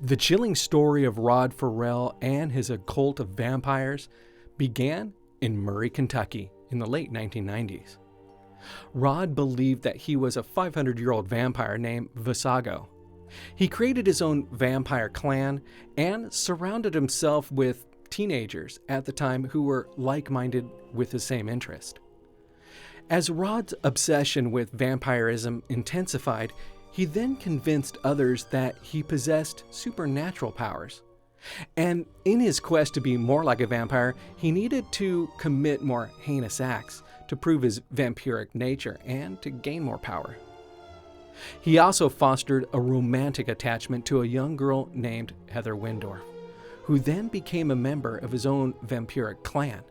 The chilling story of Rod Ferrell and his occult of vampires began in Murray, Kentucky in the late 1990s. Rod believed that he was a 500-year-old vampire named Vesago. He created his own vampire clan and surrounded himself with teenagers at the time who were like-minded with the same interest. As Rod's obsession with vampirism intensified, he then convinced others that he possessed supernatural powers. And in his quest to be more like a vampire, he needed to commit more heinous acts to prove his vampiric nature and to gain more power. He also fostered a romantic attachment to a young girl named Heather Windorf, who then became a member of his own vampiric clan.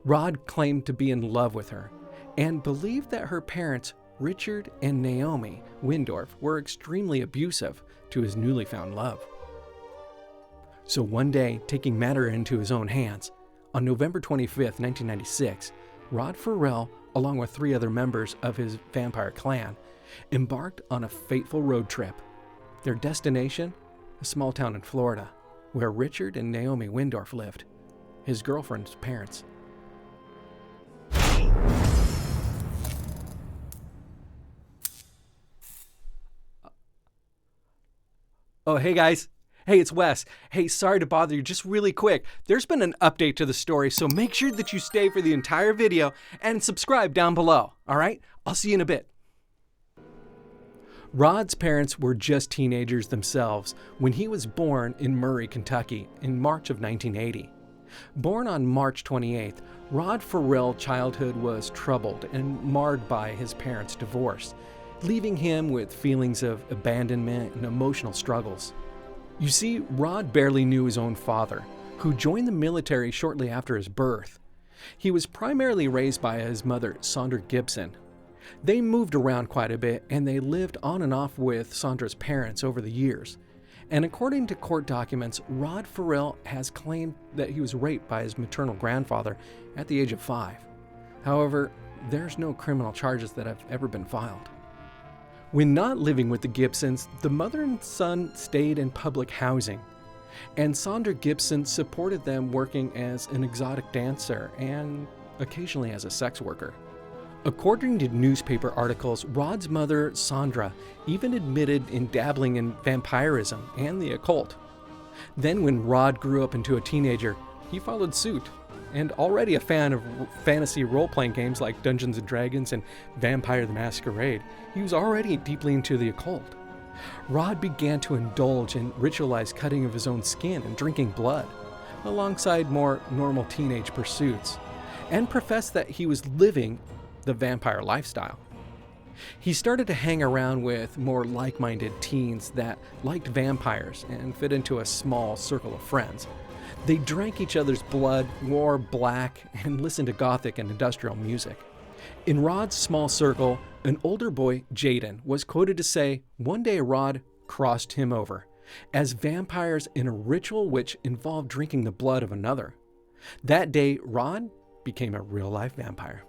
Rod claimed to be in love with her and believed that her parents, Richard and Naomi Windorf, were extremely abusive to his newly found love. So one day, taking matter into his own hands, on November 25th, 1996, Rod Ferrell, along with 3 other members of his vampire clan, embarked on a fateful road trip. Their destination? A small town in Florida, where Richard and Naomi Windorf lived, his girlfriend's parents. Oh, hey guys. Hey, it's Wes. Hey, sorry to bother you. Just really quick, there's been an update to the story, so make sure that you stay for the entire video and subscribe down below, all right? I'll see you in a bit. Rod's parents were just teenagers themselves when he was born in Murray, Kentucky in March of 1980. Born on March 28th, Rod Ferrell's childhood was troubled and marred by his parents' divorce, leaving him with feelings of abandonment and emotional struggles. You see, Rod barely knew his own father, who joined the military shortly after his birth. He was primarily raised by his mother, Sandra Gibson. They moved around quite a bit, and they lived on and off with Sandra's parents over the years. And according to court documents, Rod Ferrell has claimed that he was raped by his maternal grandfather at the age of 5. However, there's no criminal charges that have ever been filed. When not living with the Gibsons, the mother and son stayed in public housing, and Sandra Gibson supported them working as an exotic dancer and occasionally as a sex worker. According to newspaper articles, Rod's mother, Sandra, even admitted in dabbling in vampirism and the occult. Then when Rod grew up into a teenager, he followed suit. And already a fan of fantasy role-playing games like Dungeons & Dragons and Vampire the Masquerade, he was already deeply into the occult. Rod began to indulge in ritualized cutting of his own skin and drinking blood, alongside more normal teenage pursuits, and professed that he was living the vampire lifestyle. He started to hang around with more like-minded teens that liked vampires and fit into a small circle of friends. They drank each other's blood, wore black, and listened to gothic and industrial music. In Rod's small circle, an older boy, Jaden, was quoted to say, "One day Rod crossed him over, as vampires in a ritual which involved drinking the blood of another. That day, Rod became a real-life vampire."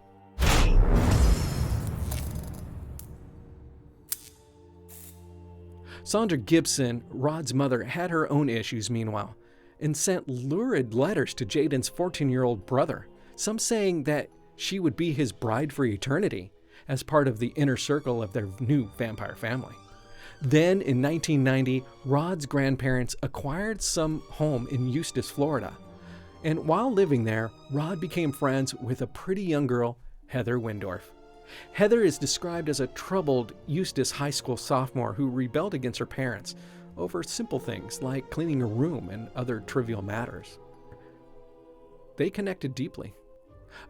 Sandra Gibson, Rod's mother, had her own issues meanwhile, and sent lurid letters to Jaden's 14-year-old brother, some saying that she would be his bride for eternity as part of the inner circle of their new vampire family. Then, in 1990, Rod's grandparents acquired some home in Eustis, Florida. And while living there, Rod became friends with a pretty young girl, Heather Windorf. Heather is described as a troubled Eustis high school sophomore who rebelled against her parents over simple things like cleaning a room and other trivial matters. They connected deeply.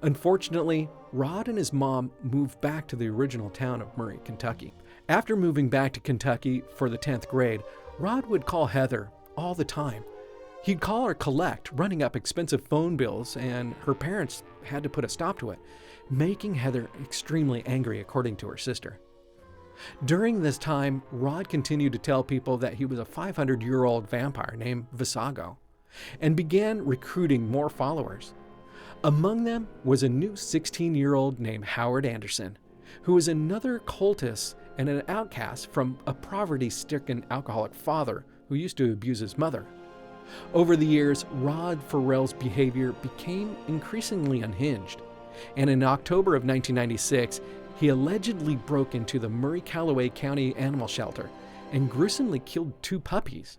Unfortunately, Rod and his mom moved back to the original town of Murray, Kentucky. After moving back to Kentucky for the 10th grade, Rod would call Heather all the time. He'd call her collect, running up expensive phone bills, and her parents had to put a stop to it, making Heather extremely angry, according to her sister. During this time, Rod continued to tell people that he was a 500-year-old vampire named Vesago, and began recruiting more followers. Among them was a new 16-year-old named Howard Anderson, who was another cultist and an outcast from a poverty-stricken alcoholic father who used to abuse his mother. Over the years, Rod Ferrell's behavior became increasingly unhinged, and in October of 1996, he allegedly broke into the Murray-Calloway County Animal Shelter and gruesomely killed 2 puppies.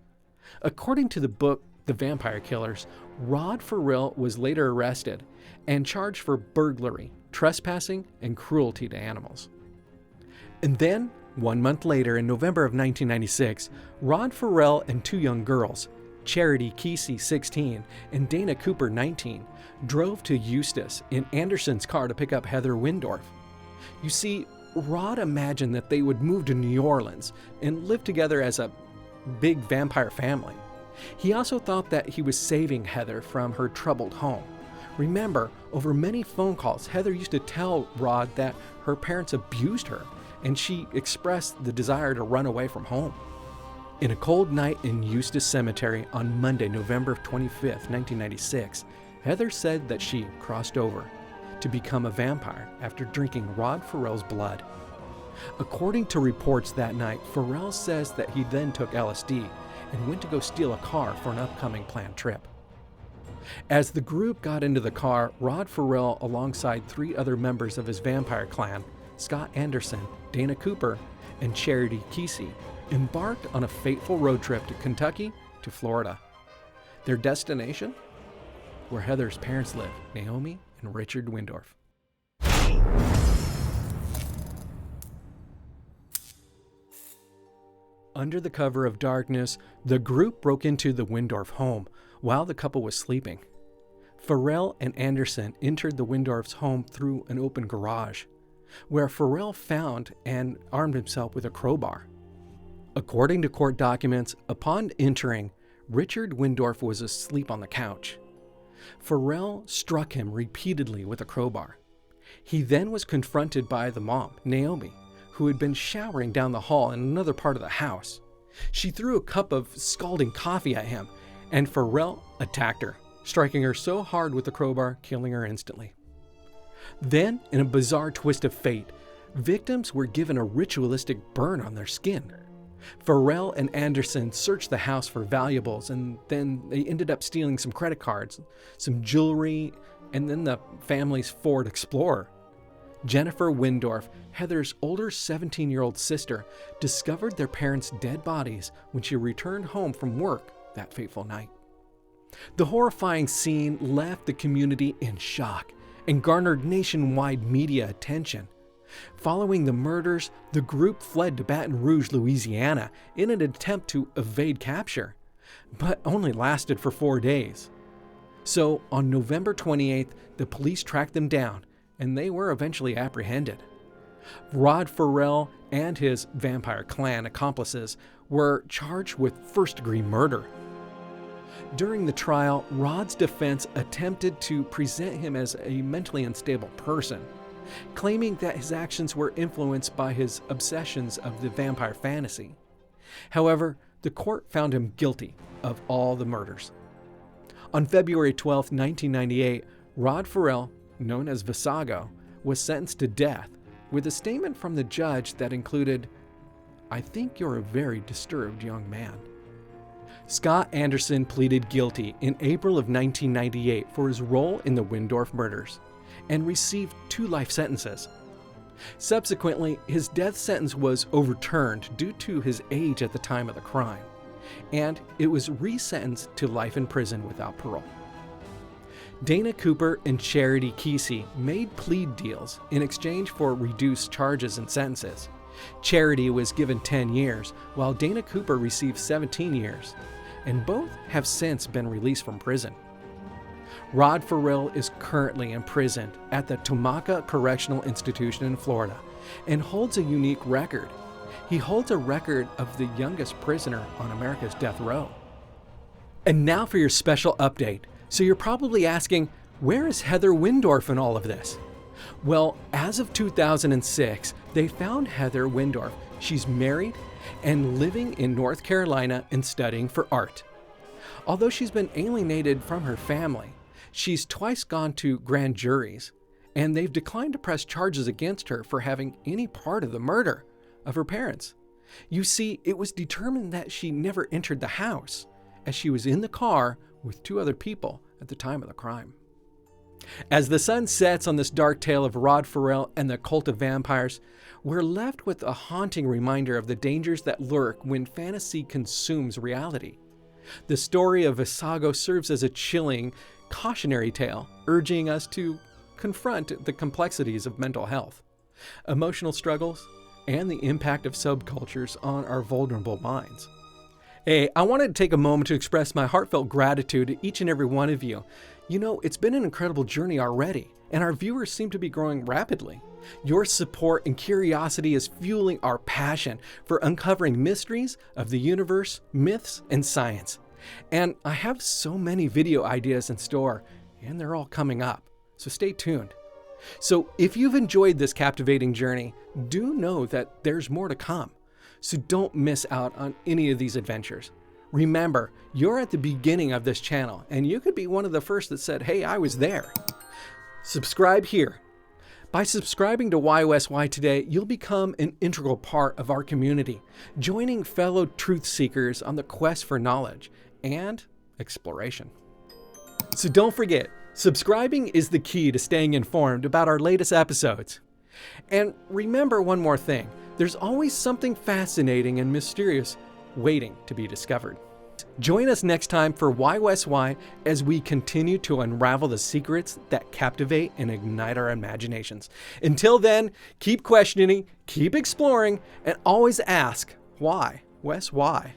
According to the book The Vampire Killers, Rod Ferrell was later arrested and charged for burglary, trespassing, and cruelty to animals. And then, 1 month later, in November of 1996, Rod Ferrell and 2 young girls, Charity Kesey, 16, and Dana Cooper, 19, drove to Eustis in Anderson's car to pick up Heather Windorf. You see, Rod imagined that they would move to New Orleans and live together as a big vampire family. He also thought that he was saving Heather from her troubled home. Remember, over many phone calls, Heather used to tell Rod that her parents abused her, and she expressed the desire to run away from home. In a cold night in Eustis Cemetery on Monday, November 25th, 1996, Heather said that she crossed over to become a vampire after drinking Rod Ferrell's blood. According to reports that night, Ferrell says that he then took LSD and went to go steal a car for an upcoming planned trip. As the group got into the car, Rod Ferrell, alongside 3 other members of his vampire clan, Scott Anderson, Dana Cooper, and Charity Kesey, embarked on a fateful road trip to Kentucky to Florida. Their destination? Where Heather's parents live, Naomi and Richard Windorf. Under the cover of darkness, the group broke into the Windorf home while the couple was sleeping. Ferrell and Anderson entered the Windorf's home through an open garage, where Ferrell found and armed himself with a crowbar. According to court documents, upon entering, Richard Windorf was asleep on the couch. Ferrell struck him repeatedly with a crowbar. He then was confronted by the mom, Naomi, who had been showering down the hall in another part of the house. She threw a cup of scalding coffee at him, and Ferrell attacked her, striking her so hard with the crowbar, killing her instantly. Then, in a bizarre twist of fate, victims were given a ritualistic burn on their skin. Ferrell and Anderson searched the house for valuables, and then they ended up stealing some credit cards, some jewelry, and then the family's Ford Explorer. Jennifer Windorf, Heather's older 17-year-old sister, discovered their parents' dead bodies when she returned home from work that fateful night. The horrifying scene left the community in shock and garnered nationwide media attention. Following the murders, the group fled to Baton Rouge, Louisiana, in an attempt to evade capture, but only lasted for 4 days. So, on November 28th, the police tracked them down, and they were eventually apprehended. Rod Ferrell and his vampire clan accomplices were charged with first-degree murder. During the trial, Rod's defense attempted to present him as a mentally unstable person, claiming that his actions were influenced by his obsessions of the vampire fantasy. However, the court found him guilty of all the murders. On February 12, 1998, Rod Ferrell, known as Vesago, was sentenced to death, with a statement from the judge that included, "I think you're a very disturbed young man." Scott Anderson pleaded guilty in April of 1998 for his role in the Windorf murders and received 2 life sentences. Subsequently, his death sentence was overturned due to his age at the time of the crime, and it was resentenced to life in prison without parole. Dana Cooper and Charity Kesey made plea deals in exchange for reduced charges and sentences. Charity was given 10 years, while Dana Cooper received 17 years, and both have since been released from prison. Rod Ferrell is currently imprisoned at the Tomaka Correctional Institution in Florida and holds a unique record. He holds a record of the youngest prisoner on America's death row. And now for your special update. So you're probably asking, where is Heather Windorf in all of this? Well, as of 2006, they found Heather Windorf. She's married and living in North Carolina and studying for art. Although she's been alienated from her family, she's twice gone to grand juries, and they've declined to press charges against her for having any part of the murder of her parents. You see, it was determined that she never entered the house, as she was in the car with 2 other people at the time of the crime. As the sun sets on this dark tale of Rod Ferrell and the cult of vampires, we're left with a haunting reminder of the dangers that lurk when fantasy consumes reality. The story of Vesago serves as a chilling, cautionary tale, urging us to confront the complexities of mental health, emotional struggles, and the impact of subcultures on our vulnerable minds. Hey, I wanted to take a moment to express my heartfelt gratitude to each and every one of you. You know, it's been an incredible journey already, and our viewers seem to be growing rapidly. Your support and curiosity is fueling our passion for uncovering mysteries of the universe, myths, and science. And I have so many video ideas in store, and they're all coming up, so stay tuned. So if you've enjoyed this captivating journey, do know that there's more to come. So don't miss out on any of these adventures. Remember, you're at the beginning of this channel, and you could be one of the first that said, hey, I was there. Subscribe here. By subscribing to YOSY today, you'll become an integral part of our community, joining fellow truth seekers on the quest for knowledge and exploration. So don't forget, subscribing is the key to staying informed about our latest episodes. And remember one more thing, there's always something fascinating and mysterious waiting to be discovered. Join us next time for YOSY as we continue to unravel the secrets that captivate and ignite our imaginations. Until then, keep questioning, keep exploring, and always ask, why? Why?